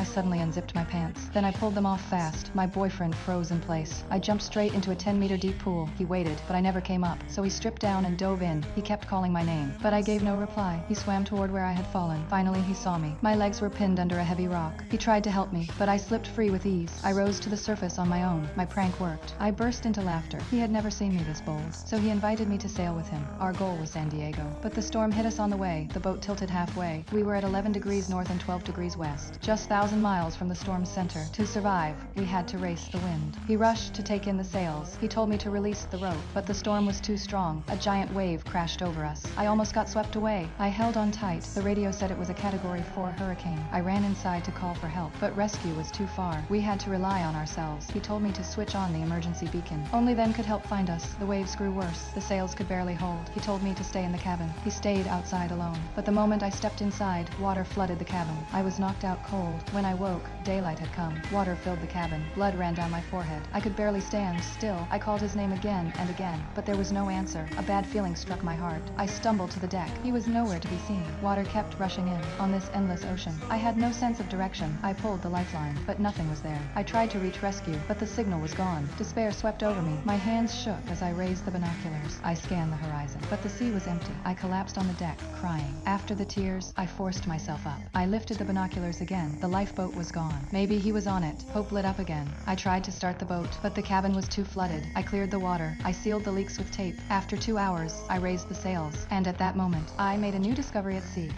suddenly unzipped my pants. Then I pulled them off fast. My boyfriend froze in place. I jumped straight into a 10-meter deep pool. He waited, but I never came up. So he stripped down and dove in. He kept calling my name, but I gave no reply. He swam toward where I had fallen. Finally, he saw me. My legs were pinned under a heavy rock. He tried to help me, but I slipped free with ease. I rose to the surface on my own. My prank worked. I burst into laughter. He had never seen me this bold, so he invited me to sail with him. Our goal was San Diego, but the storm hit us on the way. The boat tilted halfway. We were at 11 degrees north and 12 degrees west, just 1,000 miles from the storm's center. To survive, we had to race the wind. He rushed to take in the sails. He told me to release the rope, but the storm was too strong. A giant wave crashed over us. I almost got swept away. I held on tight. The radio said it was a Category 4 hurricane. I ran inside to call for help, but rescue was too far. We had to rely on ourselves. He told me to switch on the emergency beacon. Only then could help find us. The waves grew worse. The sails could barely hold. He told me to stay in the cabin. He stayed outside alone. But the moment I stepped inside, water flooded the cabin. I was knocked out cold. When I woke, daylight had come. Water filled the cabin. Blood ran down my forehead. I could barely stand still. I called his name again and again, but there was no answer. A bad feeling struck my heart. I stumbled to the deck. He was nowhere to be seen. Water kept rushing in on this endless ocean. I had no sense of direction. I pulled the lifeline, but nothing was there. I tried to reach rescue, but the signal was gone. Despair swept over me. My hands shook as I raised the binoculars. I scanned the horizon, but the sea was empty. I collapsed on the deck, crying. After the tears, I forced myself up. I lifted the binoculars again. The lifeboat was gone. Maybe he was on it. Hope lit up again. I tried to start the boat, but the cabin was too flooded. I cleared the water. I sealed the leaks with tape. After 2 hours, I raised the sails, and at that moment, I made a new discovery at sea.